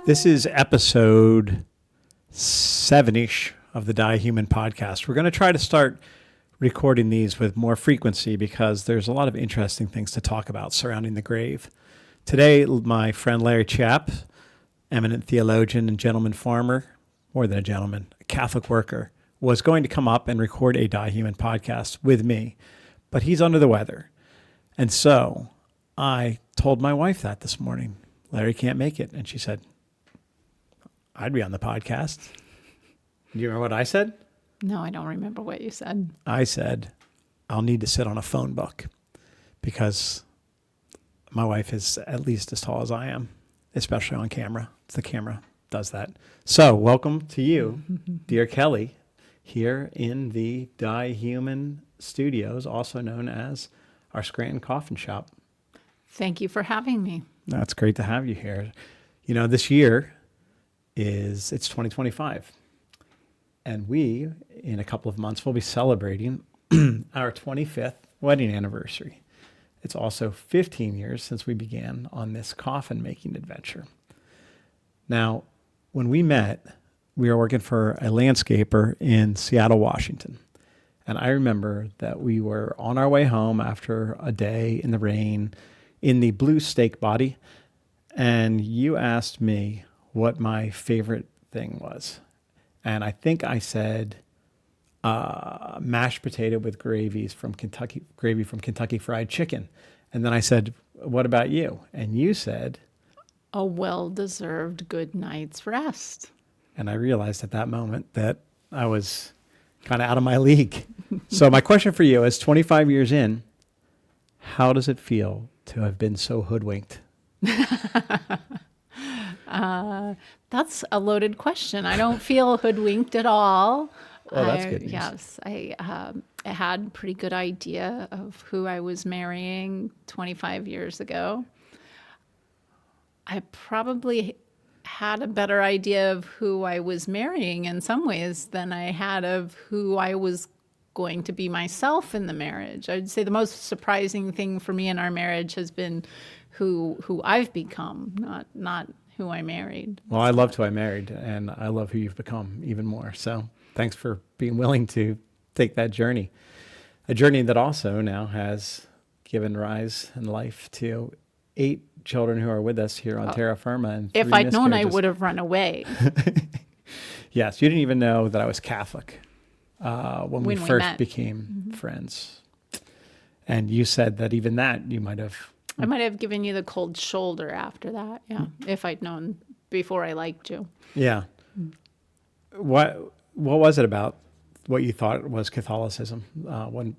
This is episode 7-ish of the Die Human podcast. We're going to try to start recording these with more frequency because there's a lot of interesting things to talk about surrounding the grave. Today, my friend Larry Chapp, eminent theologian and gentleman farmer, more than a gentleman, a Catholic worker, was going to come up and record a Die Human podcast with me, but he's under the weather. And so I told my wife that this morning. Larry can't make it. And she said, I'd be on the podcast. Do you remember what I said? No, I don't remember what you said. I said, I'll need to sit on a phone book because my wife is at least as tall as I am, especially on camera. The camera does that. So welcome to you, dear Kelly, here in the Die Human Studios, also known as our Scranton Coffin Shop. Thank you for having me. It's great to have you here. You know, this year it's 2025. And we, in a couple of months, will be celebrating our 25th wedding anniversary. It's also 15 years since we began on this coffin making adventure. Now, when we met, we were working for a landscaper in Seattle, Washington. And I remember that we were on our way home after a day in the rain in the blue steak body. And you asked me what my favorite thing was. And I think I said mashed potato with gravy from Kentucky Fried Chicken. And then I said, what about you? And you said, a well-deserved good night's rest. And I realized at that moment that I was kind of out of my league. So my question for you is 25 years in, how does it feel to have been so hoodwinked? That's a loaded question. I don't feel hoodwinked at all. Oh, that's good news. Yes, I had a pretty good idea of who I was marrying 25 years ago. I probably had a better idea of who I was marrying in some ways than I had of who I was going to be myself in the marriage. I'd say the most surprising thing for me in our marriage has been who I've become, not who I married. Well, I loved who I married, and I love who you've become even more. So thanks for being willing to take that journey. A journey that also now has given rise and life to 8 children who are with us here on Terra Firma. And if I'd known, I would have run away. Yes, you didn't even know that I was Catholic when we first became friends. And you said that even that you might have... I might have given you the cold shoulder after that, yeah, if I'd known before I liked you. Yeah. What was it about what you thought was Catholicism when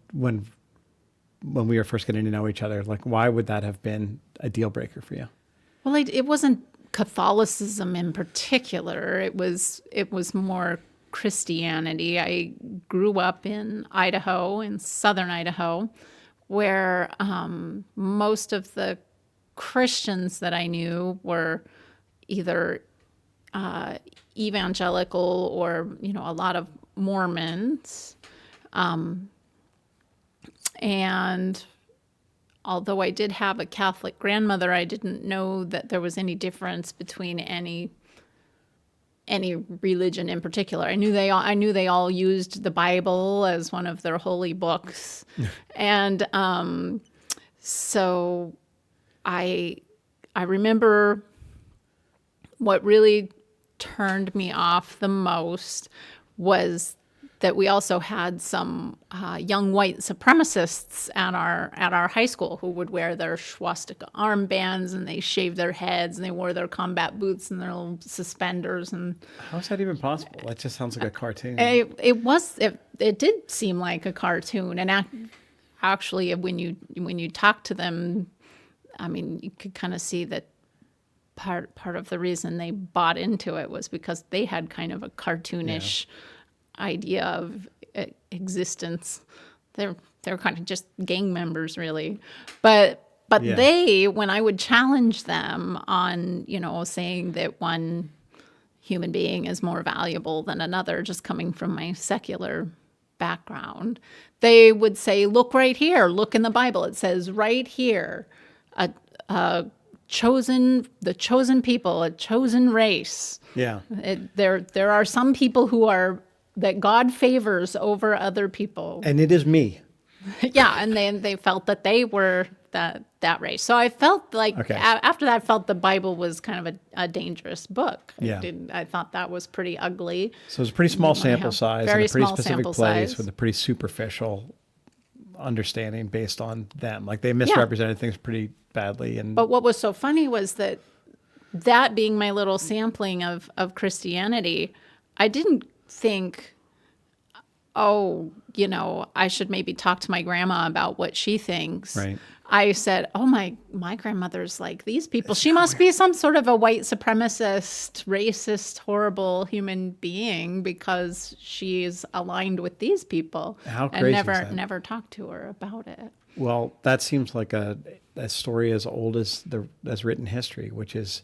we were first getting to know each other? Like, why would that have been a deal breaker for you? Well, it wasn't Catholicism in particular. It was more Christianity. I grew up in Idaho, in southern Idaho, where most of the Christians that I knew were either evangelical or, a lot of Mormons. And although I did have a Catholic grandmother, I didn't know that there was any difference between any religion in particular. I knew they all used the Bible as one of their holy books. And so I remember what really turned me off the most was that we also had some young white supremacists at our high school who would wear their swastika armbands, and they shaved their heads, and they wore their combat boots and their little suspenders. And how is that even possible? That just sounds like a cartoon. It did seem like a cartoon, and actually, when you talk to them, I mean, you could kind of see that part of the reason they bought into it was because they had kind of a cartoonish idea of existence. They're kind of just gang members, really. But they, when I would challenge them on, saying that one human being is more valuable than another, just coming from my secular background, they would say, look right here, look in the Bible. It says right here, a the chosen people, a chosen race. Yeah. There are some people that God favors over other people. And it is me. Yeah, and they felt that they were that race. So I felt like Okay. after that, I felt the Bible was kind of a dangerous book. Yeah. I thought that was pretty ugly. So it's a pretty small sample have size very in a pretty small specific sample place size. with a pretty superficial understanding based on them. Like they misrepresented things pretty badly. And But what was so funny was that being my little sampling of Christianity, I didn't think, oh, I should maybe talk to my grandma about what she thinks. Right. I said, oh, my grandmother's like these people. She must be some sort of a white supremacist, racist, horrible human being because she's aligned with these people. How and crazy is that? never talked to her about it. well, that seems like a story as old as written history, which is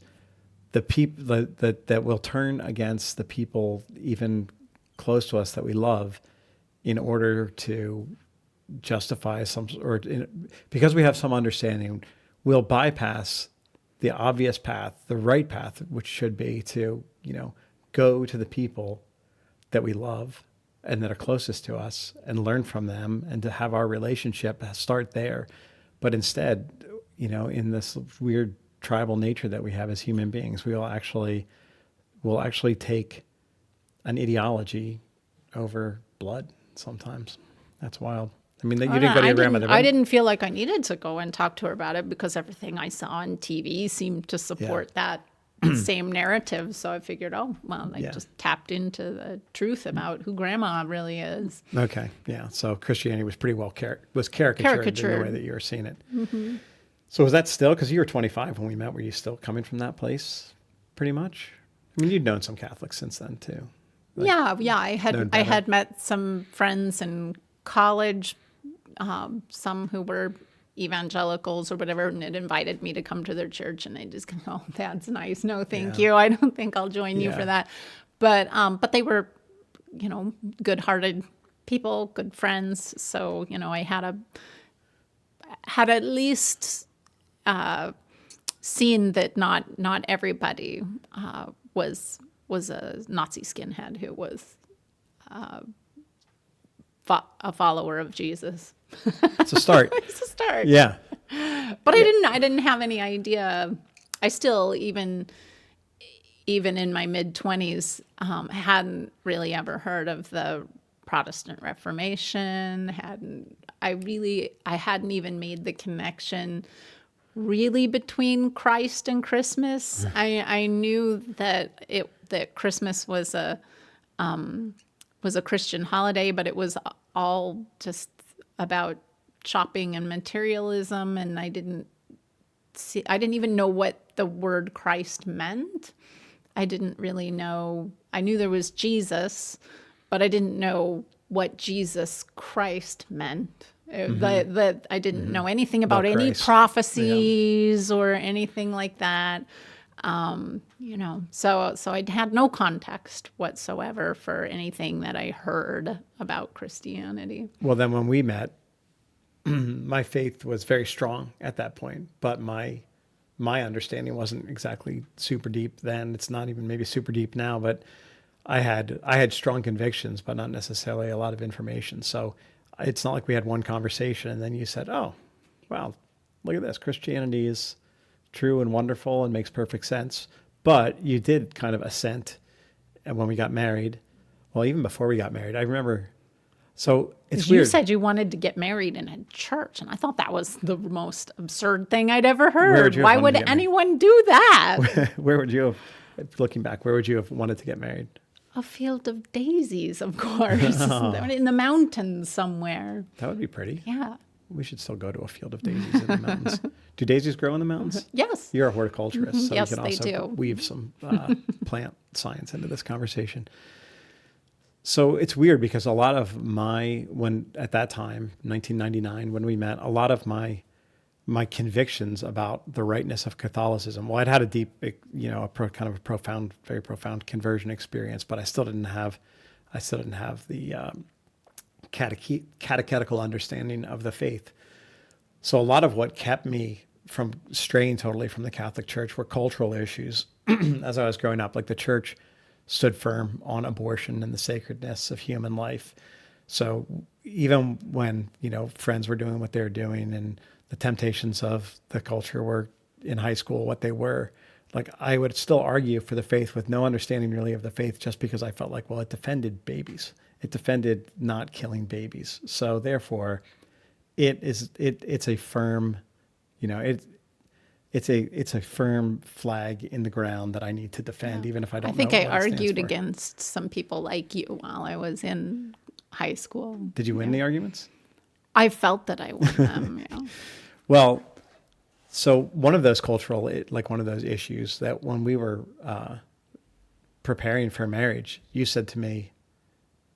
the people that will turn against the people even close to us that we love in order to justify because we have some understanding, we'll bypass the obvious path, the right path, which should be to, go to the people that we love and that are closest to us and learn from them and to have our relationship start there. But instead, in this weird tribal nature that we have as human beings, we'll actually take an ideology over blood sometimes. That's wild. I mean, you didn't go to your grandmother. I didn't feel like I needed to go and talk to her about it because everything I saw on TV seemed to support that same narrative. So I figured, just tapped into the truth about who grandma really is. Okay, yeah. So Christianity was pretty well caricatured in the way that you were seeing it. Mm-hmm. So was that still, because you were 25 when we met, were you still coming from that place pretty much? I mean, you'd known some Catholics since then too. Yeah. I known I better. had met some friends in college, some who were evangelicals or whatever, and had invited me to come to their church, and I just go, oh, that's nice. No, thank you. I don't think I'll join you for that. But they were, good-hearted people, good friends. So, I had at least seen that not everybody was a Nazi skinhead who was a follower of Jesus. It's a start. It's a start. Yeah. But I didn't have any idea. I still, even in my mid-20s, hadn't really ever heard of the Protestant Reformation. I hadn't even made the connection really between Christ and Christmas. I knew that Christmas was a Christian holiday, but it was all just about shopping and materialism, and I didn't even know what the word Christ meant. I didn't really know. I knew there was Jesus, but I didn't know what Jesus Christ meant. That I didn't know anything about any Christ. prophecies or anything like that. So I had no context whatsoever for anything that I heard about Christianity. Well, then when we met, my faith was very strong at that point, but my understanding wasn't exactly super deep then. It's not even maybe super deep now, but I had strong convictions, but not necessarily a lot of information. So it's not like we had one conversation and then you said, oh, wow, look at this. Christianity is true and wonderful and makes perfect sense. But you did kind of assent when we got married. Well, even before we got married, I remember. So it's You weird. said you wanted to get married in a church, and I thought that was the most absurd thing I'd ever heard. Where would you have Why wanted would to get married? anyone do that? Where would you have, looking back, where would you have wanted to get married? A field of daisies, of course, in the mountains somewhere. That would be pretty. Yeah. We should still go to a field of daisies in the mountains. Do daisies grow in the mountains? Yes. You're a horticulturist, so Yes, you can they also do. weave some plant science into this conversation. So it's weird because a lot of at that time, 1999, when we met, a lot of my convictions about the rightness of Catholicism. Well, I'd had a deep, very profound conversion experience, but I still didn't have the catechetical understanding of the faith. So a lot of what kept me from straying totally from the Catholic Church were cultural issues. As I was growing up, like the church stood firm on abortion and the sacredness of human life. So even when, friends were doing what they were doing and the temptations of the culture were in high school, what they were, like I would still argue for the faith with no understanding really of the faith, just because I felt like, well, it defended babies. It defended not killing babies. So therefore it's a firm, it's a firm flag in the ground that I need to defend, even if I don't I think know I what it stands argued for. against some people like you while I was in high school. Did you win the arguments? I felt that I won them. Well, so one of those one of those issues that when we were preparing for marriage, you said to me,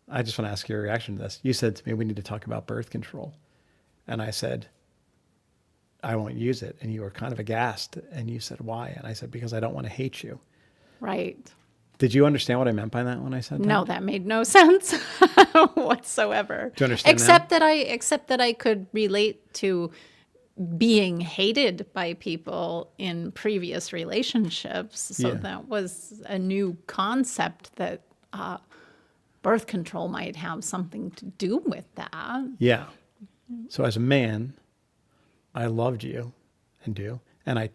I just want to ask your reaction to this. You said to me, we need to talk about birth control. And I said, I won't use it. And you were kind of aghast. And you said, why? And I said, because I don't want to hate you. Right. Did you understand what I meant by that when I said that? No, that made no sense whatsoever. Do you understand Except that I could relate to being hated by people in previous relationships. So Yeah. that was a new concept that birth control might have something to do with that. Yeah. So as a man, I loved you and do, and I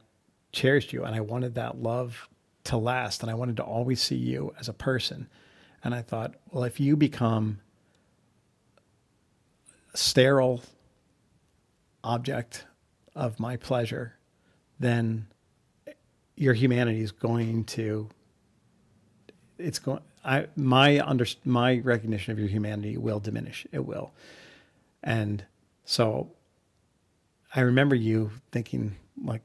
cherished you, and I wanted that love to last, and I wanted to always see you as a person. And I thought, well, if you become a sterile object of my pleasure, then your humanity is going to, my recognition of your humanity will diminish. It will. And so I remember you thinking, like,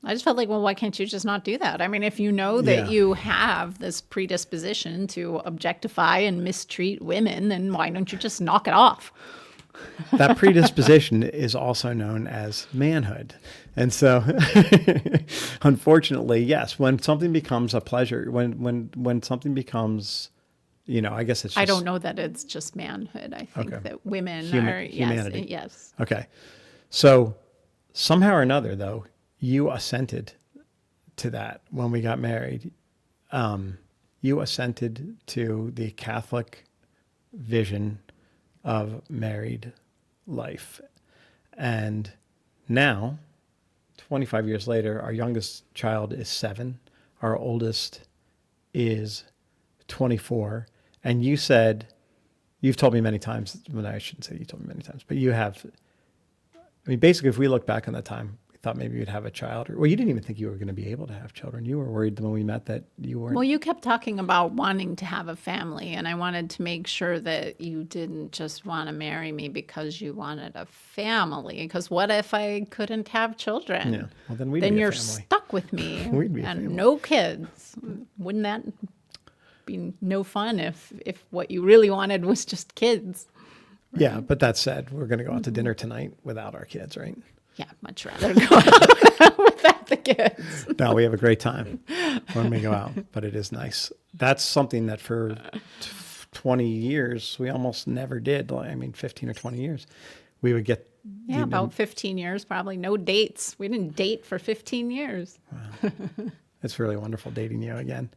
I just felt like, well, why can't you just not do that? I mean, if you know that Yeah. you have this predisposition to objectify and mistreat women, then why don't you just knock it off? that predisposition is also known as manhood. And so unfortunately, yes, when something becomes a pleasure, when something becomes, I guess it's just, I don't know that it's just manhood. I think Okay. that women are, Humanity. yes. Okay. So somehow or another, though, you assented to that when we got married. You assented to the Catholic vision of married life. And now, 25 years later, our youngest child is 7. Our oldest is 24. And you said, you've told me many times, well, I shouldn't say you told me many times, but you have, basically, if we look back on that time, we thought maybe you'd have a child. Well, you didn't even think you were going to be able to have children. You were worried when we met that you weren't. Well, you kept talking about wanting to have a family, and I wanted to make sure that you didn't just want to marry me because you wanted a family. Because what if I couldn't have children? Yeah. Well, then we'd then be a you're family. stuck with me We'd be a and family. no kids. Wouldn't that be no fun if what you really wanted was just kids? Yeah, but that said, we're going to go out to dinner tonight without our kids, right? Yeah, much rather go out without the kids. No, we have a great time when we go out, but it is nice. That's something that for 20 years, we almost never did. 15 or 20 years, we would get. Yeah, about 15 years, probably. No dates. We didn't date for 15 years. It's really wonderful dating you again.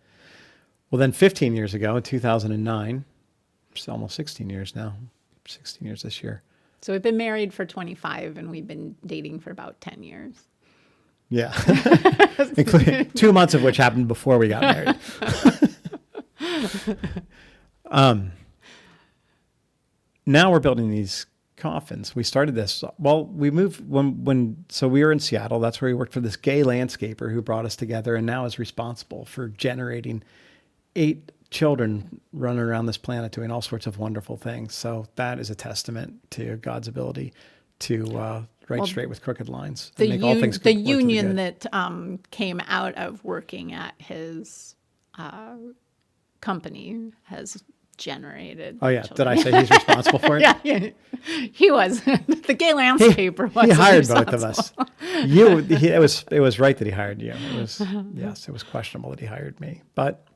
Well, then 15 years ago, in 2009, it's almost 16 years now, 16 years this year. So we've been married for 25 and we've been dating for about 10 years. Yeah. Including 2 months of which happened before we got married. Now we're building these coffins. We started this. Well, we moved so we were in Seattle. That's where we worked for this gay landscaper who brought us together and now is responsible for generating 8 children running around this planet doing all sorts of wonderful things. So that is a testament to God's ability to write straight with crooked lines and make all things The work to the union good. that came out of working at his company has generated. Oh yeah, children. did I say he's responsible for it? Yeah. He was. The gay landscaper was. He hired both of us. It was right that he hired you. It was yes, it was questionable that he hired me, but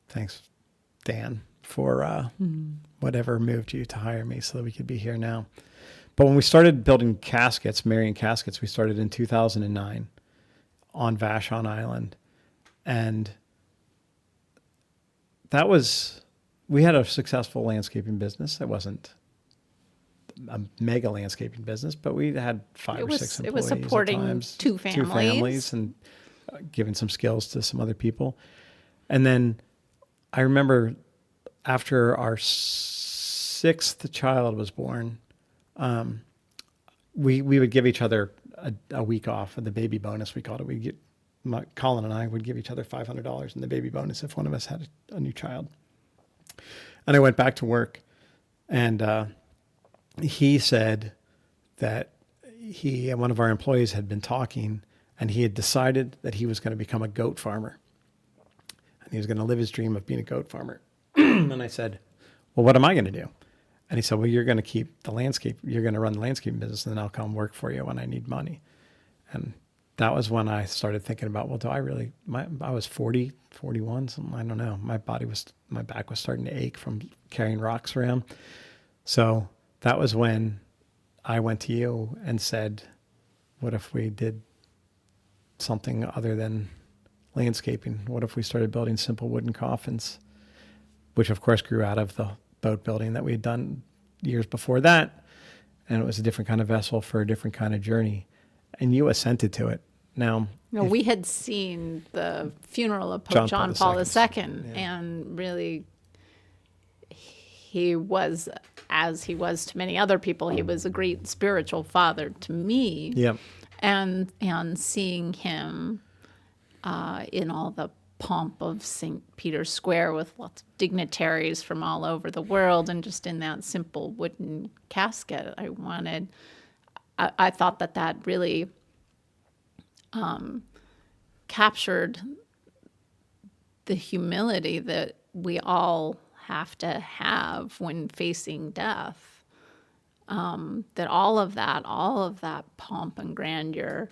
thanks, Dan, for whatever moved you to hire me so that we could be here now. But when we started building caskets, Marion Caskets, we started in 2009 on Vashon Island. And we had a successful landscaping business. It wasn't a mega landscaping business, but we had five or six employees. It was supporting at times, two families. And giving some skills to some other people. And then I remember after our sixth child was born, we would give each other a week off of the baby bonus. We called it. Colin and I would give each other $500 in the baby bonus if one of us had a new child. And I went back to work, and he said that he and one of our employees had been talking, and he had decided that he was going to become a goat farmer. And he was going to live his dream of being a goat farmer. And I said, well, what am I going to do? And he said, well, you're going to keep the landscape. You're going to run the landscaping business, and then I'll come work for you when I need money. And that was when I started thinking about, well, do I really, I was 40, 41, something, I don't know. My back was starting to ache from carrying rocks around. So that was when I went to you and said, what if we did something other than landscaping? What if we started building simple wooden coffins, which of course grew out of the boat building that we had done years before that. And it was a different kind of vessel for a different kind of journey. And you assented to it. Now, we had seen the funeral of Pope John Paul II, and really, he was, as he was to many other people, he was a great spiritual father to me. Yeah. And seeing him in all the pomp of St. Peter's Square with lots of dignitaries from all over the world, and just in that simple wooden casket, I thought that really captured the humility that we all have to have when facing death. That all of that pomp and grandeur,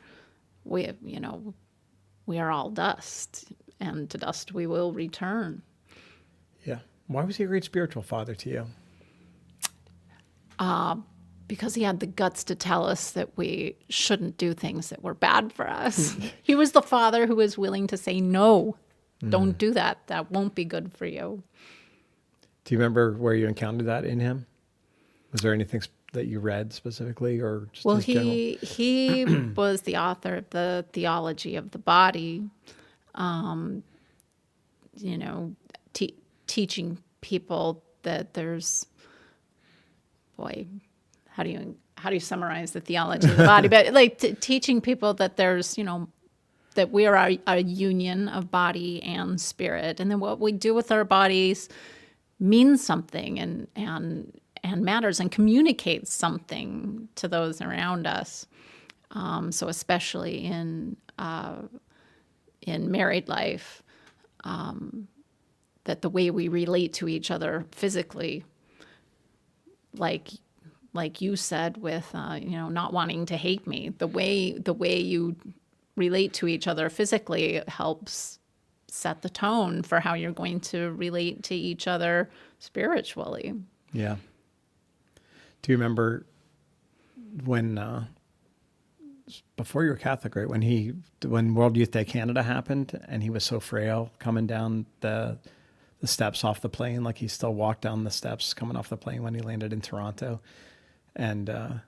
we are all dust, and to dust we will return. Yeah. Why was he a great spiritual father to you? Because he had the guts to tell us that we shouldn't do things that were bad for us. He was the father who was willing to say, no, don't do that. That won't be good for you. Do you remember where you encountered that in him? Was there anything that you read specifically, or just Well, his general? he was the author of the Theology of the Body, teaching people that there's, how do you summarize the theology of the body? But teaching people that there's, that we are a union of body and spirit, and then what we do with our bodies means something and matters and communicates something to those around us. So especially in married life, that the way we relate to each other physically, like you said, with not wanting to hate me, the way you relate to each other physically helps set the tone for how you're going to relate to each other spiritually. Yeah. Do you remember when before you were Catholic, right? When World Youth Day Canada happened, and he was so frail coming down the steps off the plane, like he still walked down the steps coming off the plane when he landed in Toronto. And I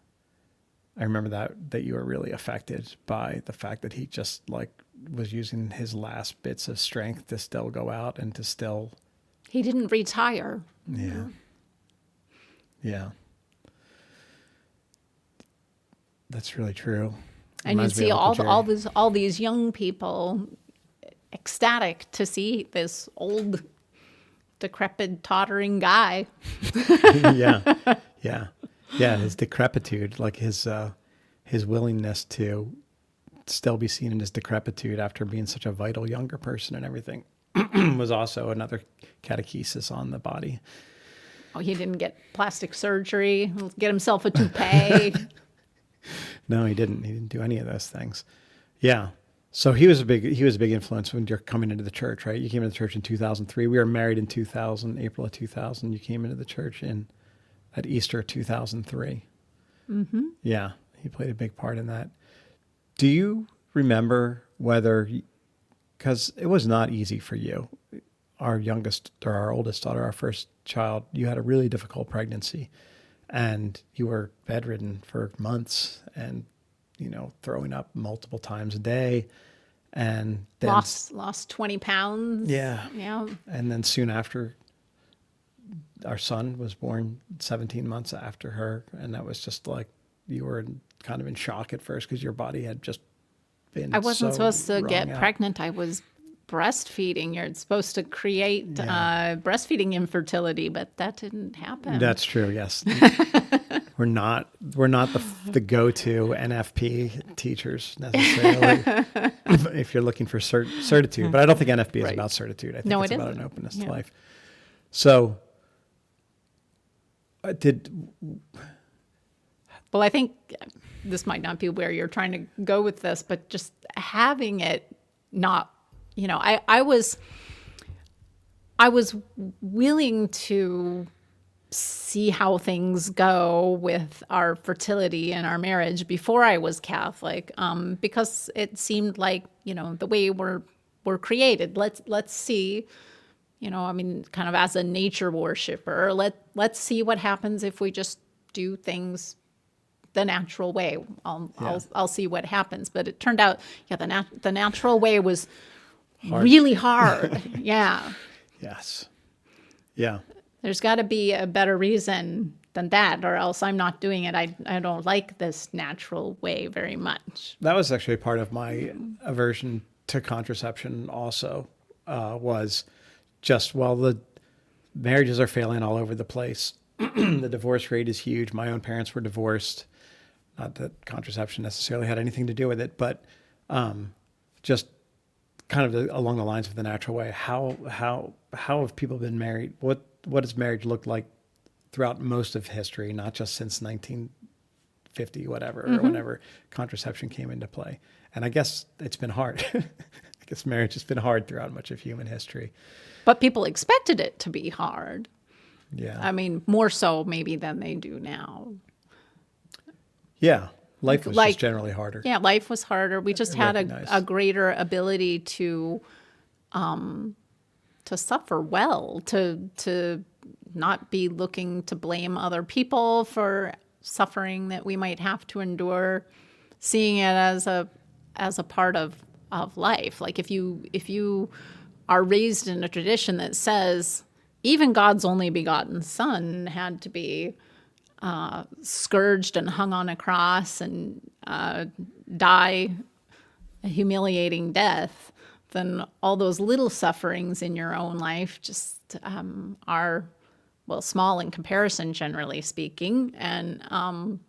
remember that you were really affected by the fact that he just was using his last bits of strength to still go out and to still. He didn't retire. Yeah. Yeah. That's really true. And you'd see all these young people ecstatic to see this old, decrepit, tottering guy. Yeah. Yeah. Yeah. His decrepitude, like his willingness to still be seen in his decrepitude after being such a vital younger person and everything was also another catechesis on the body. Oh, he didn't get plastic surgery, get himself a toupee. No, he didn't. He didn't do any of those things. Yeah. So he was a big influence when you're coming into the church, right? You came into the church in 2003. We were married in 2000, April of 2000. You came into the church at Easter 2003. Yeah, he played a big part in that. Do you remember whether, because it was not easy for you, our youngest or our oldest daughter, our first child, you had a really difficult pregnancy and you were bedridden for months and, throwing up multiple times a day. And then, Lost 20 pounds. yeah. Yeah. And then soon after, our son was born 17 months after her. And that was just like, you were kind of in shock at first because your body had just been I wasn't so supposed to get wrung out. pregnant. I was breastfeeding. You're supposed to create Yeah. breastfeeding infertility, but that didn't happen. That's true. Yes. we're not the go-to NFP teachers necessarily if you're looking for certitude, but I don't think NFP is Right. about certitude. I think No, it's it about isn't. an openness Yeah. to life. So Well, I think this might not be where you're trying to go with this, but just having it not, I was willing to see how things go with our fertility and our marriage before I was Catholic, because it seemed like, the way we're created. Let's see, kind of as a nature worshiper, let's see what happens if we just do things the natural way. I'll see what happens. But it turned out, the natural way was really hard. Yeah. yes. Yeah. There's got to be a better reason than that, or else I'm not doing it. I don't like this natural way very much. That was actually part of my aversion to contraception also, was just, the marriages are failing all over the place. The divorce rate is huge. My own parents were divorced. Not that contraception necessarily had anything to do with it, but just kind of along the lines of the natural way. How have people been married? What does marriage look like throughout most of history, not just since 1950, whatever, or whenever contraception came into play? And I guess it's been hard. I guess marriage has been hard throughout much of human history. But people expected it to be hard. Yeah. I mean, more so maybe than they do now. Yeah. Life was Like- just generally harder. Yeah, life was harder. We just had Recognized. a greater ability to suffer well, to not be looking to blame other people for suffering that we might have to endure, seeing it as a part of life. Like if you are raised in a tradition that says even God's only begotten Son had to be scourged and hung on a cross and die a humiliating death, then all those little sufferings in your own life just are, small in comparison, generally speaking. And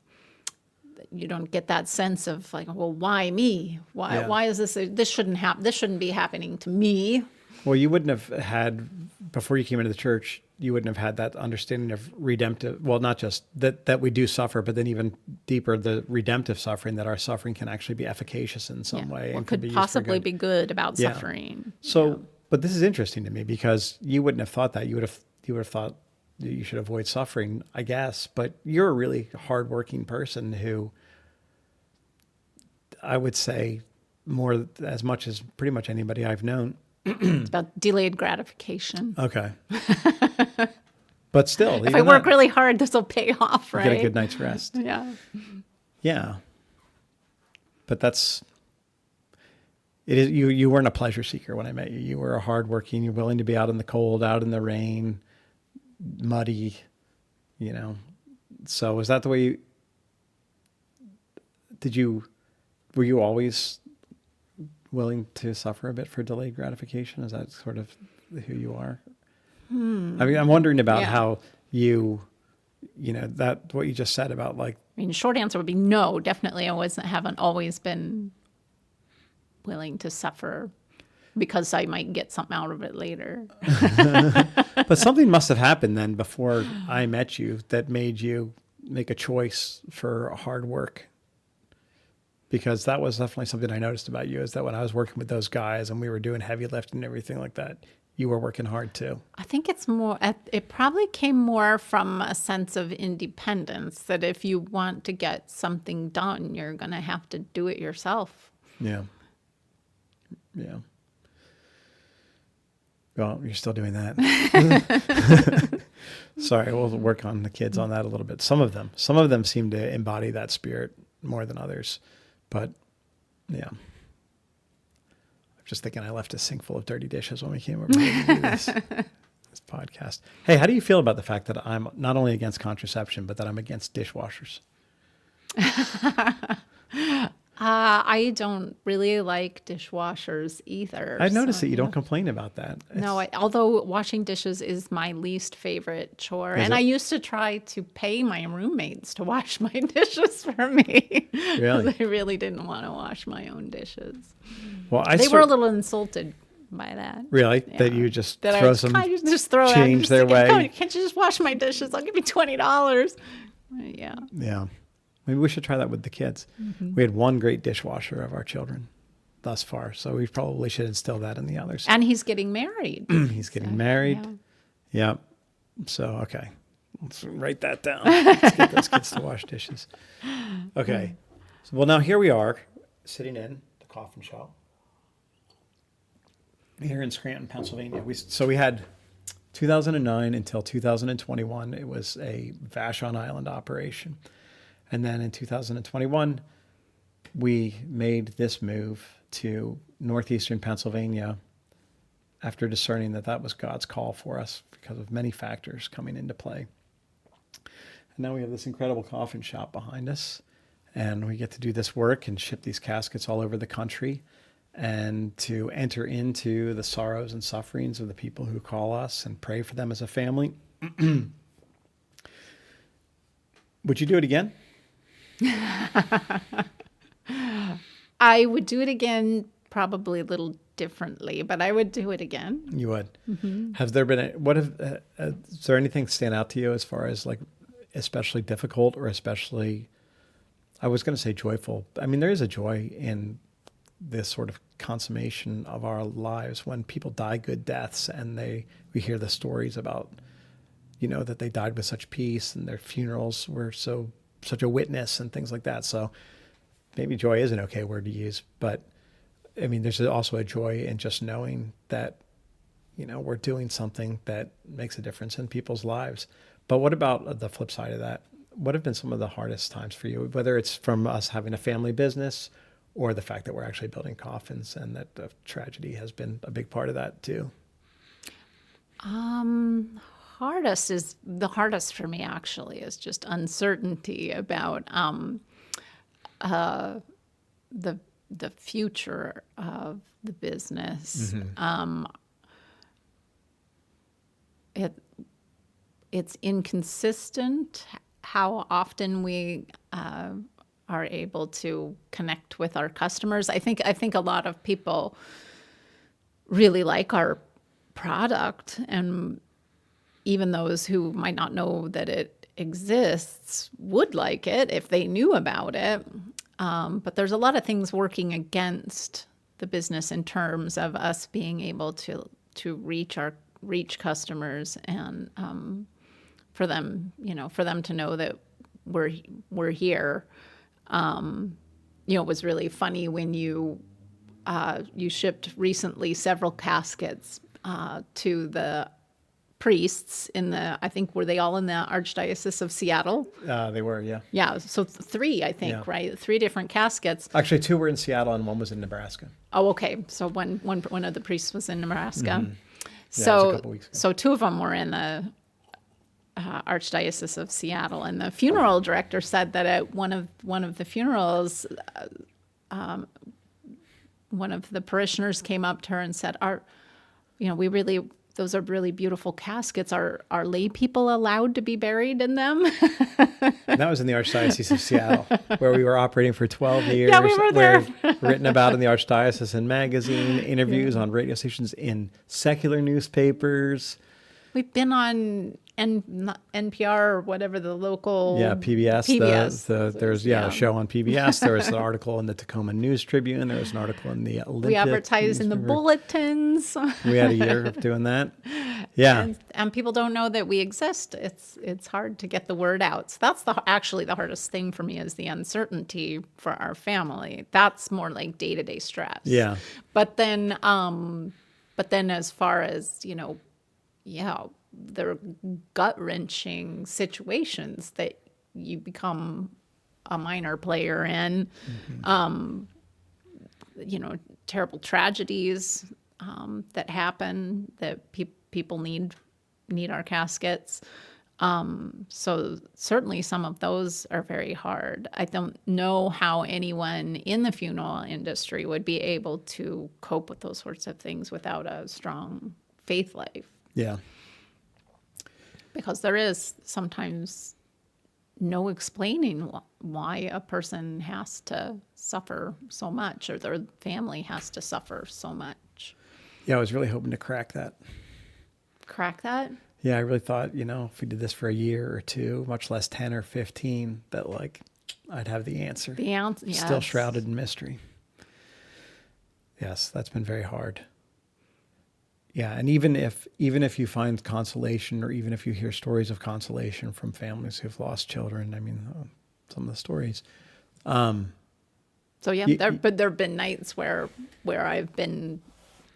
you don't get that sense of like, well, why me? Why is this shouldn't happen? This shouldn't be happening to me. Well, you wouldn't have had, before you came into the church, you wouldn't have had that understanding of redemptive, not just that we do suffer, but then even deeper, the redemptive suffering, that our suffering can actually be efficacious in some way. What and can could be used for possibly good. be good about Yeah. suffering? So, but this is interesting to me because you wouldn't have thought that. You would have thought that you should avoid suffering, I guess. But you're a really hardworking person who, I would say, more as much as pretty much anybody I've known. It's about delayed gratification. Okay. But still, If I work really hard, this will pay off, right? get a good night's rest. Yeah. Yeah. But it is, you weren't a pleasure seeker when I met you. You were a hardworking, you're willing to be out in the cold, out in the rain, muddy, So was that the way were you always willing to suffer a bit for delayed gratification? Is that sort of who you are? I mean, I'm wondering about Yeah. how that what you just said about like, I mean, short answer would be no, definitely. Haven't always been willing to suffer because I might get something out of it later. but something must have happened then before I met you that made you make a choice for hard work. Because that was definitely something I noticed about you, is that when I was working with those guys and we were doing heavy lifting and everything like that, you were working hard too. I think it's more, it probably came more from a sense of independence that if you want to get something done, you're going to have to do it yourself. Yeah. Yeah. Well, you're still doing that. Sorry, we'll work on the kids on that a little bit. Some of them seem to embody that spirit more than others. But yeah. I'm just thinking I left a sink full of dirty dishes when we came over here to do this podcast. Hey, how do you feel about the fact that I'm not only against contraception, but that I'm against dishwashers? I don't really like dishwashers either. I noticed so, that you yeah. don't complain about that. No, although washing dishes is my least favorite chore. Is And it? I used to try to pay my roommates to wash my dishes for me. Really? They really didn't want to wash my own dishes. Well, They were a little insulted by that. really Yeah. that you just That throw I some kind of just throw change out, their way. Can't you just wash my dishes? I'll give you $20. Yeah. Yeah. Maybe we should try that with the kids. We had one great dishwasher of our children thus far, so we probably should instill that in the others. And he's getting married. He's getting married. Yeah. Yep. So, okay. Let's write that down. Let's get those kids to wash dishes. Okay. So, well, now here we are sitting in the coffin shop here in Scranton, Pennsylvania. We had 2009 until 2021. It was a Vashon Island operation. And then in 2021, we made this move to northeastern Pennsylvania after discerning that that was God's call for us because of many factors coming into play. And now we have this incredible coffin shop behind us, and we get to do this work and ship these caskets all over the country and to enter into the sorrows and sufferings of the people who call us and pray for them as a family. Would you do it again? I would do it again, probably a little differently, but I would do it again. You would. Has there been is there anything stand out to you as far as like especially difficult or especially, I was going to say joyful. I mean, there is a joy in this sort of consummation of our lives when people die good deaths and we hear the stories about, that they died with such peace and their funerals were such a witness and things like that. So maybe joy is an okay word to use, but I mean, there's also a joy in just knowing that, we're doing something that makes a difference in people's lives. But what about the flip side of that? What have been some of the hardest times for you, whether it's from us having a family business or the fact that we're actually building coffins and that the tragedy has been a big part of that too? The hardest for me actually is just uncertainty about the future of the business. It's inconsistent how often we are able to connect with our customers. I think a lot of people really like our product, and even those who might not know that it exists would like it if they knew about it. But there's a lot of things working against the business in terms of us being able to reach customers and for them to know that we're here. It was really funny when you shipped recently several caskets to the priests I think, were they all in the Archdiocese of Seattle? They were, yeah. Yeah, so 3, I think, Yeah. right? 3 different caskets. Actually, 2 were in Seattle and 1 was in Nebraska. Oh, okay. So one of the priests was in Nebraska. Yeah, it was a couple weeks ago. So 2 of them were in the Archdiocese of Seattle, and the funeral director said that at one of the funerals, one of the parishioners came up to her and said, those are really beautiful caskets. Are lay people allowed to be buried in them? And that was in the Archdiocese of Seattle, where we were operating for 12 years. Yeah, we were there. Written about in the Archdiocese in magazine, interviews on radio stations, in secular newspapers. We've been on NPR or whatever the local. Yeah, PBS. There's a show on PBS. There was an article in the Tacoma News Tribune. There was an article in the Olympia. We advertise in the bulletins. We had a year of doing that. Yeah. And people don't know that we exist. It's hard to get the word out. So that's actually the hardest thing for me is the uncertainty for our family. That's more like day-to-day stress. Yeah. But then as far as, there are gut-wrenching situations that you become a minor player in, terrible tragedies that happen that people need our caskets. So certainly some of those are very hard. I don't know how anyone in the funeral industry would be able to cope with those sorts of things without a strong faith life. Yeah. Because there is sometimes no explaining why a person has to suffer so much or their family has to suffer so much. Yeah, I was really hoping to crack that. Crack that? Yeah, I really thought, if we did this for a year or two, much less 10 or 15, that I'd have the answer. The answer, yes. Still shrouded in mystery. Yes, that's been very hard. Yeah, and even if you find consolation, or even if you hear stories of consolation from families who've lost children, I mean, some of the stories. So yeah, but there've been nights where I've been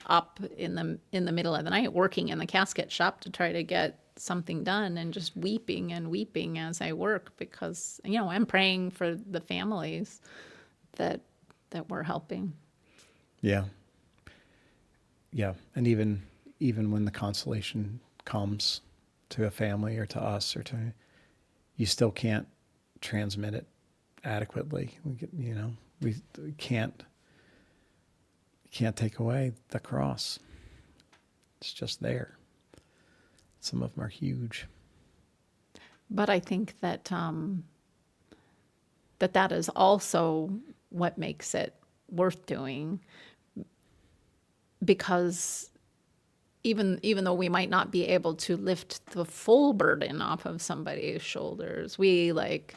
up in the middle of the night working in the casket shop to try to get something done, and just weeping as I work because I'm praying for the families that we're helping. Yeah. Yeah, and even when the consolation comes to a family or to us you still can't transmit it adequately. We can't take away the cross. It's just there. Some of them are huge. But I think that that is also what makes it worth doing. Because even though we might not be able to lift the full burden off of somebody's shoulders, we, like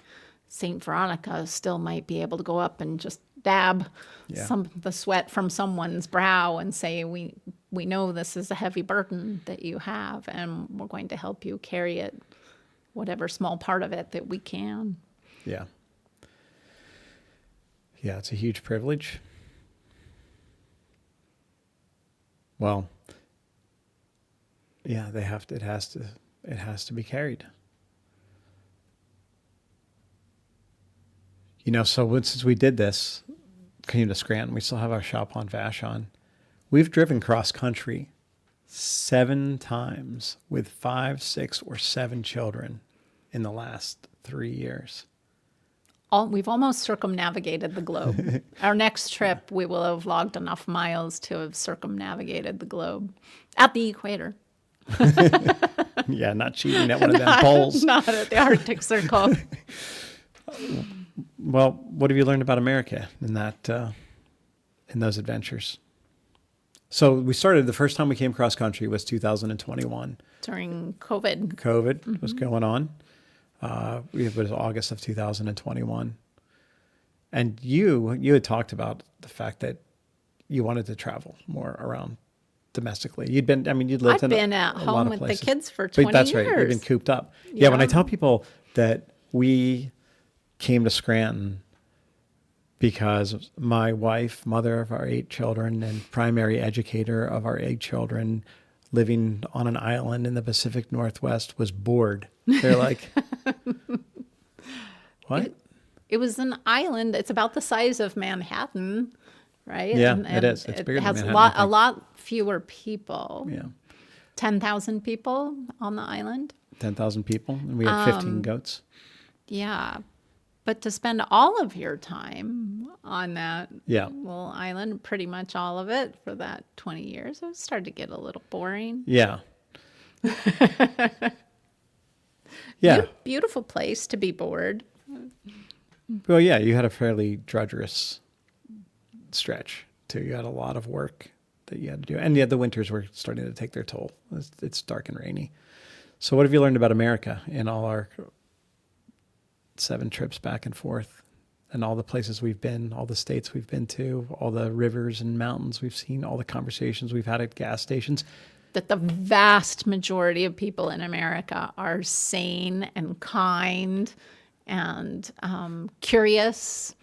Saint Veronica, still might be able to go up and just dab some of the sweat from someone's brow and say, we know this is a heavy burden that you have, and we're going to help you carry it, whatever small part of it that we can. Yeah. Yeah, it's a huge privilege. Well, yeah, it has to be carried. So since we did this, came to Scranton, we still have our shop on Vashon. We've driven cross country 7 times with 5, 6, or 7 children in the last 3 years. We've almost circumnavigated the globe. Our next trip, we will have logged enough miles to have circumnavigated the globe at the equator. Yeah, not cheating at one of them poles. Not at the Arctic Circle. Well, what have you learned about America in those adventures? So we started, the first time we came cross country was 2021. During COVID. COVID was going on. It was August of 2021. And you had talked about the fact that you wanted to travel more around domestically. You'd lived I've been at home with the kids for 20 years. That's right. You've been cooped up. Yeah, when I tell people that we came to Scranton because my wife, mother of our 8 children and primary educator of our 8 children, living on an island in the Pacific Northwest, was bored. They're like, what? It was an island. It's about the size of Manhattan, right? Yeah, it is. It's bigger than Manhattan. It has a lot fewer people. Yeah. 10,000 people on the island. 10,000 people, and we had 15 goats. Yeah. But to spend all of your time on that Yeah. little island, pretty much all of it for that 20 years, it started to get a little boring. Yeah. Yeah. Beautiful place to be bored. Well, yeah, you had a fairly drudgerous stretch too. You had a lot of work that you had to do. And yeah, the winters were starting to take their toll. It's dark and rainy. So what have you learned about America in all our 7 trips back and forth, and all the places we've been, all the states we've been to, all the rivers and mountains we've seen, all the conversations we've had at gas stations? That the vast majority of people in America are sane and kind and curious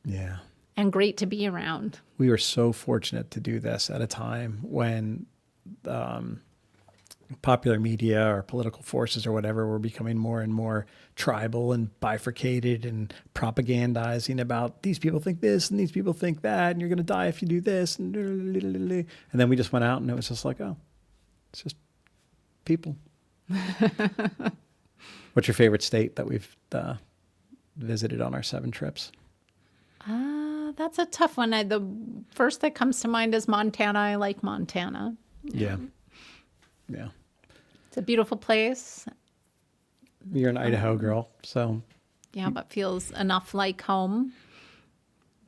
Yeah. and great to be around. We were so fortunate to do this at a time when popular media or political forces or whatever were becoming more and more tribal and bifurcated and propagandizing about these people think this and these people think that, and you're going to die if you do this. And then we just went out and it was just like, oh, it's just people. What's your favorite state that we've visited on our 7 trips? That's a tough one. The first that comes to mind is Montana. I like Montana. Yeah. Yeah. It's a beautiful place. You're an Idaho girl, so Yeah, but feels enough like home.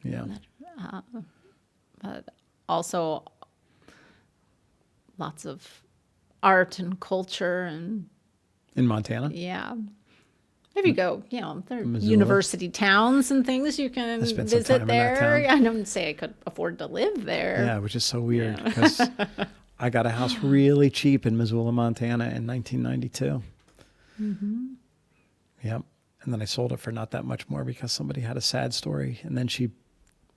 yeah. But also lots of art and culture and In Montana? yeah. If you go, there are Missoula. university towns and things you can I spent some time visit in that there. town. I don't say I could afford to live there. Yeah, which is so weird because I got a house really cheap in Missoula, Montana in 1992. Mm-hmm. Yep. And then I sold it for not that much more because somebody had a sad story, and then she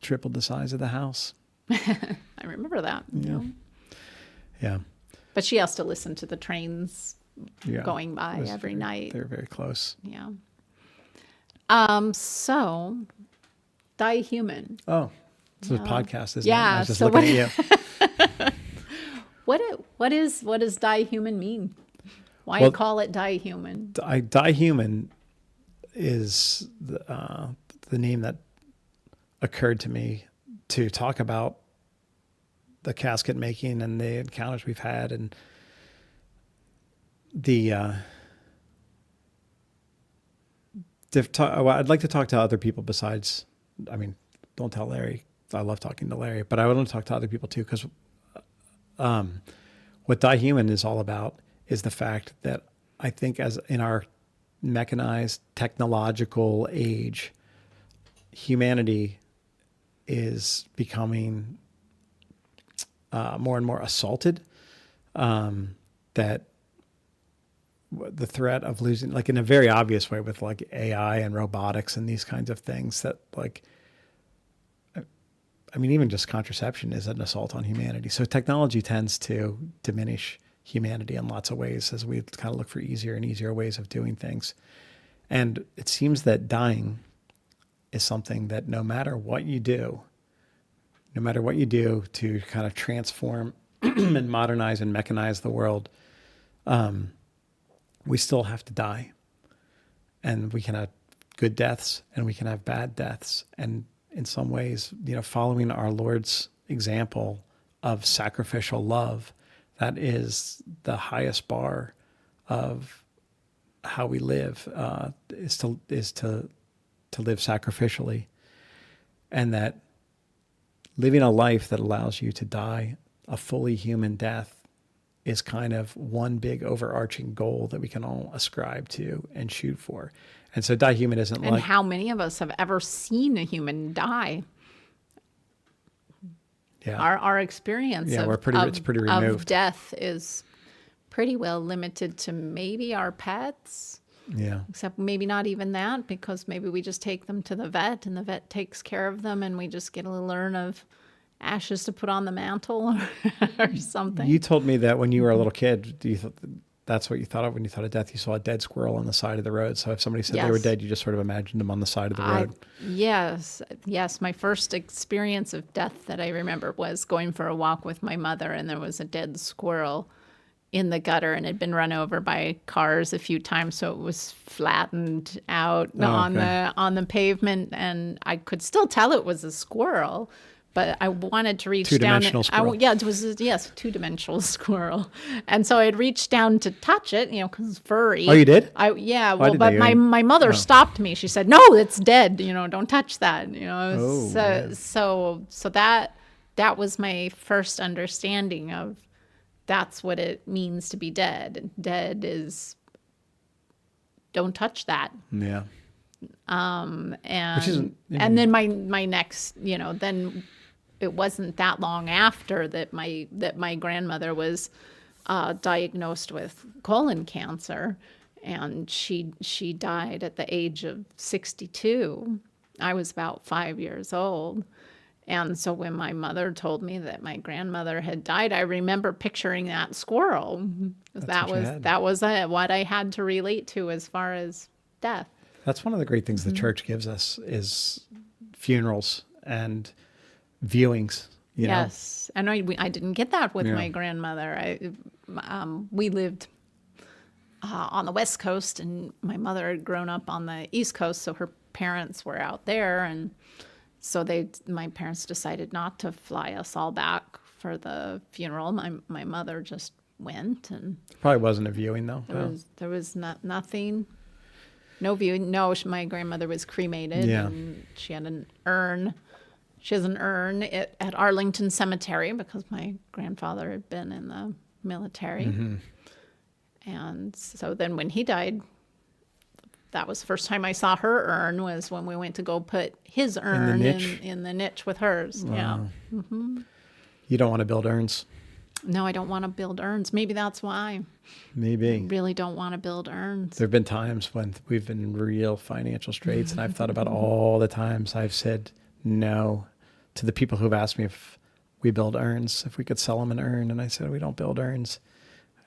tripled the size of the house. I remember that. Yeah. Yeah. But she has to listen to the trains Yeah. going It by was every very- night. They're very close. Yeah. So, Die Human. Oh, it's a podcast, isn't it? Yeah, I was just so looking at you. What does Die Human mean? Why Well, call it Die Human? Die Human is the name that occurred to me to talk about the casket making and the encounters we've had, and I'd like to talk to other people besides, I mean, don't tell Larry. I love talking to Larry, but I want to talk to other people too, because what Die Human is all about is the fact that I think as in our mechanized technological age, humanity is becoming more and more assaulted. That the threat of losing, like in a very obvious way with like AI and robotics and these kinds of things, that like, I mean, even just contraception is an assault on humanity. So technology tends to diminish humanity in lots of ways as we kind of look for easier and easier ways of doing things. And it seems that dying is something that no matter what you do to kind of transform and modernize and mechanize the world, we still have to die. And we can have good deaths and we can have bad deaths. And in some ways, following our Lord's example of sacrificial love, that is the highest bar of how we live, is to live sacrificially. And that living a life that allows you to die a fully human death is kind of one big overarching goal that we can all ascribe to and shoot for. And so Die Human isn't And like... how many of us have ever seen a human die? Yeah. Our experience Yeah, of, it's pretty removed. of death is pretty well limited to maybe our pets, Yeah. except maybe not even that, because maybe we just take them to the vet and the vet takes care of them and we just get a little urn of ashes to put on the mantle or something. You told me that when you were a little kid, that's what you thought of when you thought of death. You saw a dead squirrel on the side of the road. So if somebody said they were Yes. dead, you just sort of imagined them on the side of the road. Yes. My first experience of death that I remember was going for a walk with my mother, and there was a dead squirrel in the gutter and had been run over by cars a few times, so it was flattened out on the pavement, and I could still tell it was a squirrel. But I wanted to reach down. Two-dimensional squirrel. It was, yes, two-dimensional squirrel. And so I had reached down to touch it, because it's furry. Oh, you did? Yeah, Why well, did but they? my mother stopped me. She said, "No, it's dead. Don't touch that." Oh, So that that was my first understanding of that's what it means to be dead. Dead is don't touch that. Yeah. And Which isn't- and then my next, then it wasn't that long after that my grandmother was diagnosed with colon cancer, and she died at the age of 62. I was about 5 years old. And so when my mother told me that my grandmother had died, I remember picturing that squirrel. That was what I had to relate to as far as death. That's one of the great things the church gives us is funerals and viewings. You know? Yes, and I didn't get that with Yeah. my grandmother. We lived on the West Coast, and my mother had grown up on the East Coast, so her parents were out there, and so my parents decided not to fly us all back for the funeral. My mother just went, and Probably wasn't a viewing though. No. there was nothing, no viewing. No, my grandmother was cremated, Yeah. and she had an urn. She has an urn at Arlington Cemetery because my grandfather had been in the military. Mm-hmm. And so then when he died, that was the first time I saw her urn was when we went to go put his urn niche? in the niche with hers. Yeah. You don't want to build urns. No, I don't want to build urns. Maybe that's why. Maybe. Really don't want to build urns. There have been times when we've been in real financial straits, and I've thought about all the times I've said no to the people who've asked me if we build urns, if we could sell them an urn. And I said, we don't build urns.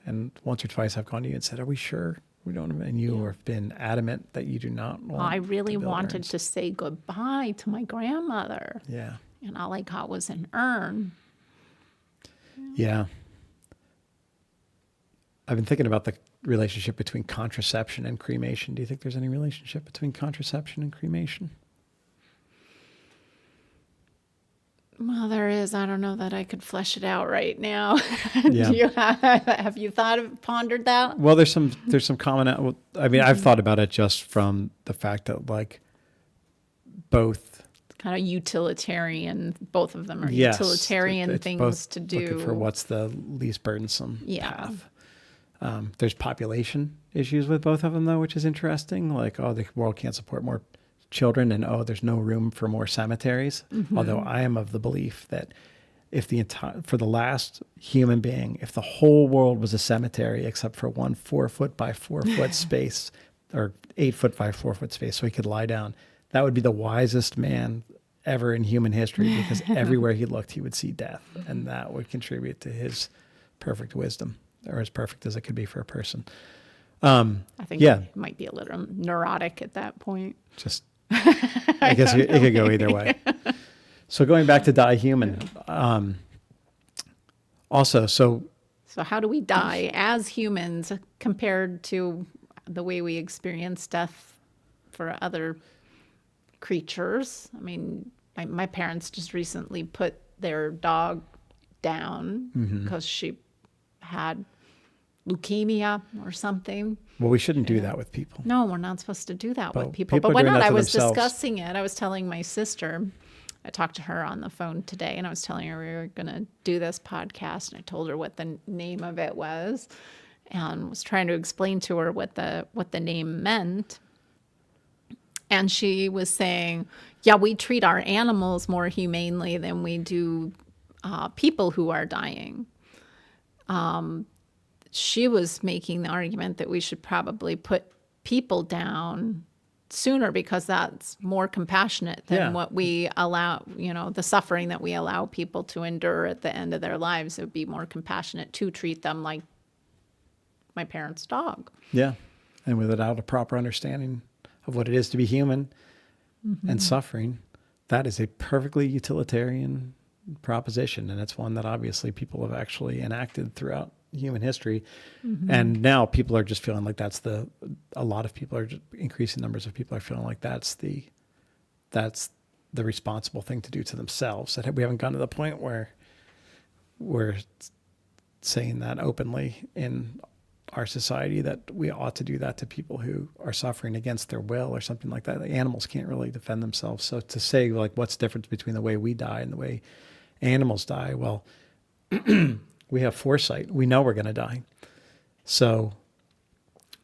And once or twice I've gone to you and said, are we sure we don't? And you have been adamant that you do not want I really to build wanted urns. to say goodbye to my grandmother. Yeah. And all I got was an urn. Yeah. I've been thinking about the relationship between contraception and cremation. Do you think there's any relationship between contraception and cremation? Well, there is. I don't know that I could flesh it out right now. Yeah. Have you pondered that? Well, there's some common. I mean, I've thought about it just from the fact that like both. Kind of utilitarian. Both of them are Yes, utilitarian it's things both to do. looking for what's the least burdensome Yeah. path. There's population issues with both of them though, which is interesting. Like, oh, the world can't support more children, and oh, there's no room for more cemeteries. Although I am of the belief that if for the last human being, if the whole world was a cemetery except for one 4 foot by 4 foot space or 8 foot by 4 foot space, so he could lie down, that would be the wisest man ever in human history, because everywhere he looked, he would see death, and that would contribute to his perfect wisdom, or as perfect as it could be for a person. I think yeah. it might be a little neurotic at that point. Just, I guess it could go either way. So going back to die human, also, so So how do we die as humans compared to the way we experience death for other creatures? I mean, my parents just recently put their dog down because she had leukemia or something. well, we shouldn't do that with people. No, we're not supposed to do that But with people. people But are why doing not? that I to was themselves. discussing it. I was telling my sister, I talked to her on the phone today, and I was telling her we were going to do this podcast, and I told her what the name of it was, and was trying to explain to her what the name meant. And she was saying, yeah, we treat our animals more humanely than we do people who are dying. She was making the argument that we should probably put people down sooner because that's more compassionate than Yeah. what we allow, the suffering that we allow people to endure at the end of their lives. It would be more compassionate to treat them like my parents' dog. Yeah. And without a proper understanding of what it is to be human and suffering, that is a perfectly utilitarian proposition. And it's one that obviously people have actually enacted throughout human history. And now people are just feeling like a lot of people are just, increasing numbers of people are feeling like that's the responsible thing to do to themselves. That we haven't gotten to the point where we're saying that openly in our society, that we ought to do that to people who are suffering against their will or something like that. Like, animals can't really defend themselves. So to say like what's the difference between the way we die and the way animals die. Well, we have foresight. We know we're going to die. So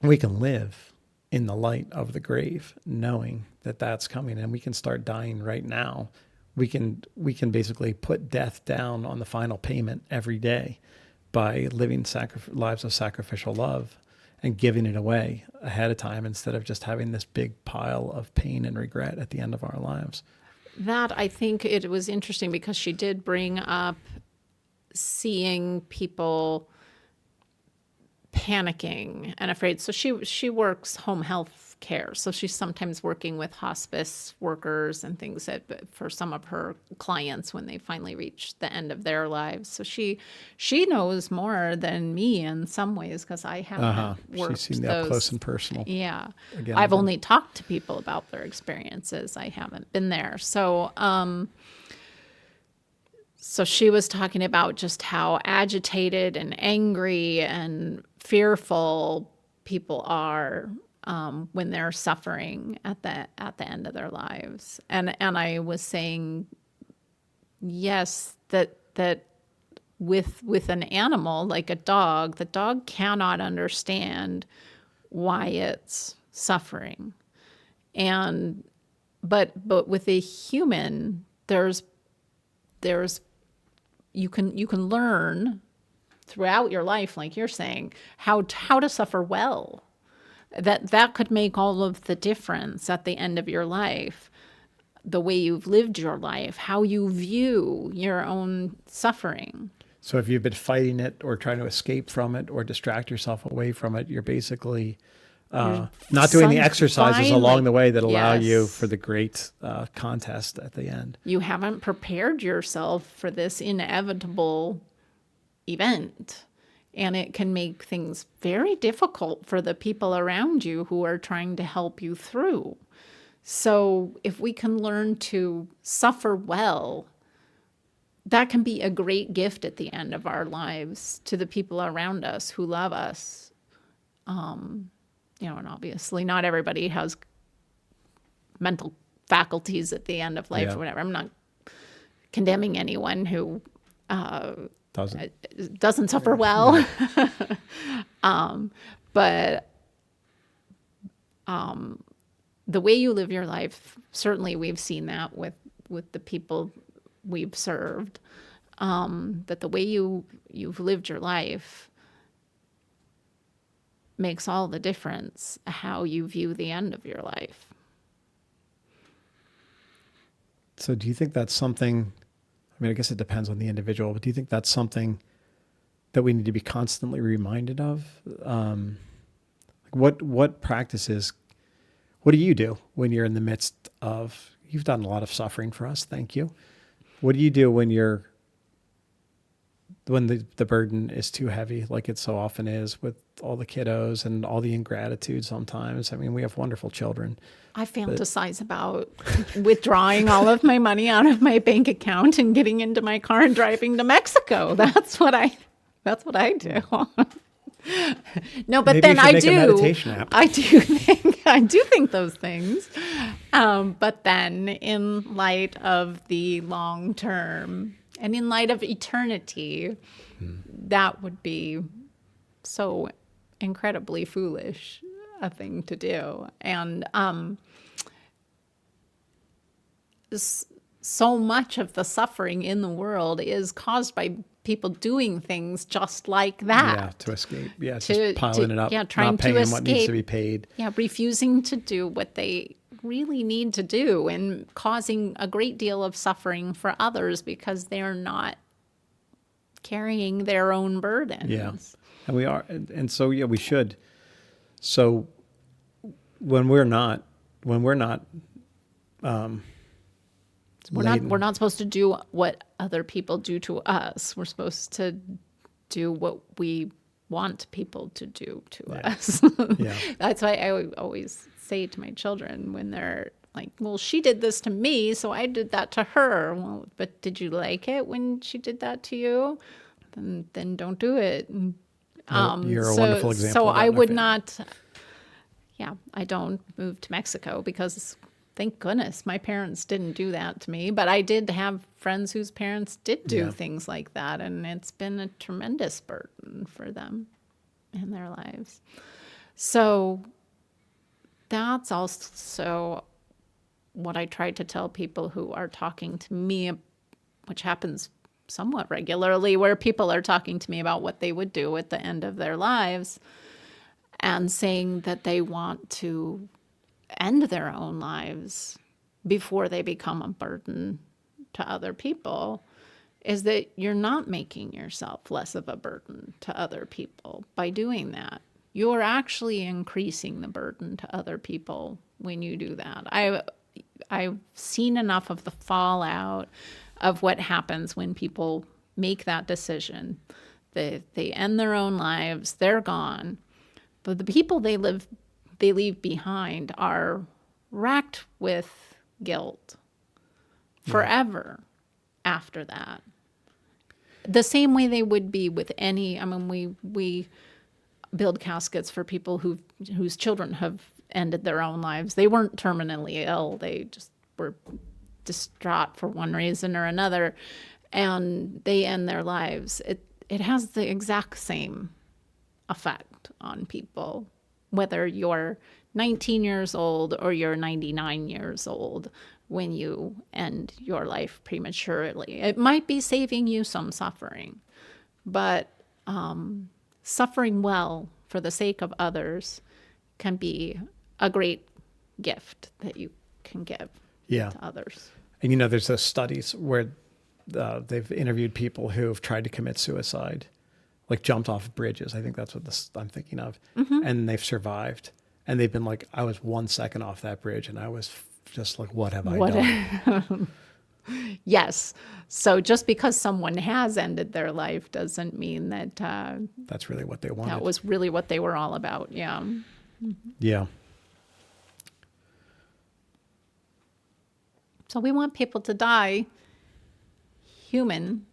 we can live in the light of the grave, knowing that that's coming, and we can start dying right now. We can basically put death down on the final payment every day by living lives of sacrificial love and giving it away ahead of time instead of just having this big pile of pain and regret at the end of our lives. That, I think it was interesting because she did bring up seeing people panicking and afraid. So she works home health care. So she's sometimes working with hospice workers and things for some of her clients when they finally reach the end of their lives. So she knows more than me in some ways because I haven't worked She's seen those. that up close and personal. Yeah. Again, I've only talked to people about their experiences. I haven't been there. So she was talking about just how agitated and angry and fearful people are when they're suffering at the end of their lives. And I was saying, yes, that with an animal like a dog, the dog cannot understand why it's suffering. But with a human, there's you can learn throughout your life, like you're saying, how to suffer well. That could make all of the difference at the end of your life. The way you've lived your life, how you view your own suffering. So if you've been fighting it or trying to escape from it or distract yourself away from it, you're basically not doing the exercises along the way that allow you for the great contest at the end. You haven't prepared yourself for this inevitable event. And it can make things very difficult for the people around you who are trying to help you through. So if we can learn to suffer well, that can be a great gift at the end of our lives to the people around us who love us. And obviously not everybody has mental faculties at the end of life or whatever. I'm not condemning anyone who doesn't suffer well. But the way you live your life, certainly we've seen that with the people we've served, that the way you've lived your life makes all the difference how you view the end of your life. So do you think that's something, I guess it depends on the individual, but do you think that's something that we need to be constantly reminded of? What practices, what do you do when you're in the midst of, you've done a lot of suffering for us, thank you. What do you do when the burden is too heavy, like it so often is with all the kiddos and all the ingratitude sometimes? We have wonderful children. I fantasize about withdrawing all of my money out of my bank account and getting into my car and driving to Mexico. That's what I do. No, but Maybe then you should make a meditation app. I do think those things. But then in light of the long term and in light of eternity, that would be so incredibly foolish a thing to do. And so much of the suffering in the world is caused by people doing things just like that. Yeah, to escape. Yeah, just piling it up. Yeah, trying not paying to escape. What needs to be paid. Yeah, refusing to do what they really need to do and causing a great deal of suffering for others because they're not carrying their own burdens. Yeah, and we are. And so, yeah, we should. So when we're not we're not supposed to do what other people do to us. We're supposed to do what we want people to do to us. Yeah. That's why I always say to my children when they're like, well, she did this to me, so I did that to her. Well, but did you like it when she did that to you? Then don't do it. You're a wonderful example. So I would not. Yeah, I don't move to Mexico because thank goodness my parents didn't do that to me. But I did have friends whose parents did do Yeah. things like that, and it's been a tremendous burden for them in their lives. So that's also what I try to tell people who are talking to me, which happens somewhat regularly, where people are talking to me about what they would do at the end of their lives and saying that they want to end their own lives before they become a burden to other people, is that you're not making yourself less of a burden to other people by doing that. You're actually increasing the burden to other people when you do that. I've seen enough of the fallout of what happens when people make that decision. They end their own lives, they're gone. But the people they leave behind are racked with guilt forever after that. The same way they would be with any, I mean, we build caskets for people whose children have ended their own lives. They weren't terminally ill. They just were distraught for one reason or another, and they end their lives. It has the exact same effect on people, whether you're 19 years old or you're 99 years old when you end your life prematurely. It might be saving you some suffering, but suffering well for the sake of others can be a great gift that you can give Yeah. to others. And there's those studies where they've interviewed people who've tried to commit suicide, like jumped off bridges. I think that's what I'm thinking of. And they've survived. And they've been like, I was 1 second off that bridge and I was just like, what have I done? Yes. So just because someone has ended their life doesn't mean that That's really what they wanted. that was really what they were all about. Yeah. Yeah. So we want people to die humane.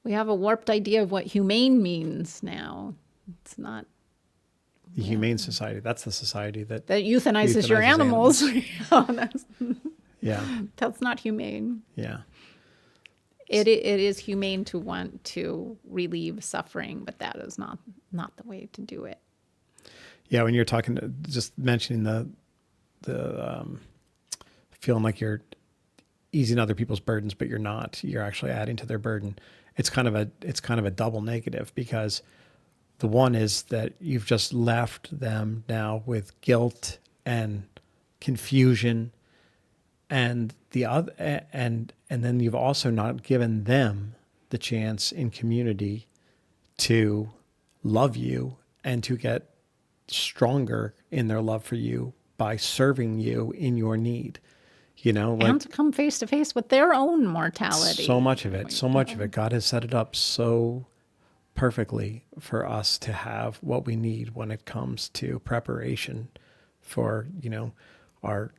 We have a warped idea of what humane means now. It's not The Humane Society. That's the society that euthanizes your animals. Yeah. That's not humane. Yeah. It is humane to want to relieve suffering, but that is not the way to do it. Yeah. When you're talking, just mentioning the feeling like you're easing other people's burdens, but you're not. You're actually adding to their burden. It's kind of a double negative, because the one is that you've just left them now with guilt and confusion, and the other, and then you've also not given them the chance in community to love you and to get stronger in their love for you by serving you in your need. And to come face to face with their own mortality. So much of it. God has set it up so perfectly for us to have what we need when it comes to preparation for, our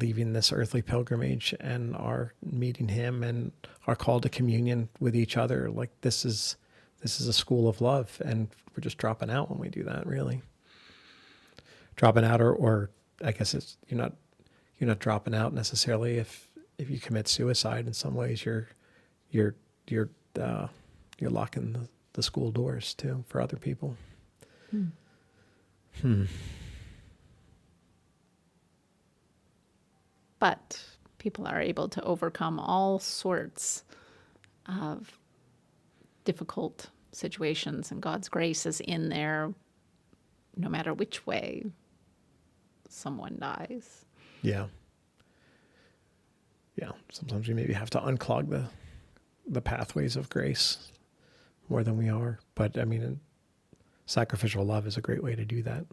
leaving this earthly pilgrimage and our meeting him and our call to communion with each other. Like this is a school of love, and we're just dropping out when we do that, really. Dropping out, or I guess you're not dropping out necessarily if you commit suicide. In some ways, you're locking the school doors too for other people. But people are able to overcome all sorts of difficult situations, and God's grace is in there no matter which way someone dies. Yeah. Yeah. Sometimes we maybe have to unclog the pathways of grace more than we are. But I mean, sacrificial love is a great way to do that.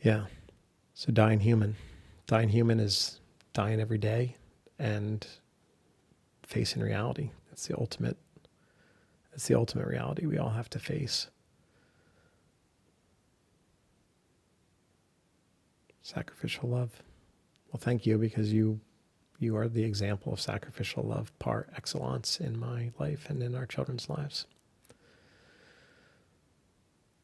Yeah. So dying human is dying every day and facing reality. That's the ultimate reality we all have to face. Sacrificial love. Well, thank you, because you are the example of sacrificial love par excellence in my life and in our children's lives.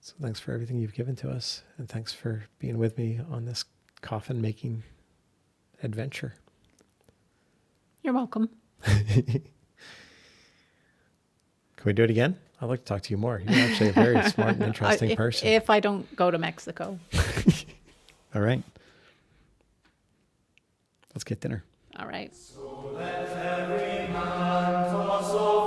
So thanks for everything you've given to us, and thanks for being with me on this coffin making adventure. You're welcome. Can we do it again? I'd like to talk to you more. You're actually a very smart and interesting person. If I don't go to Mexico. All right. Let's get dinner. All right. So let every man also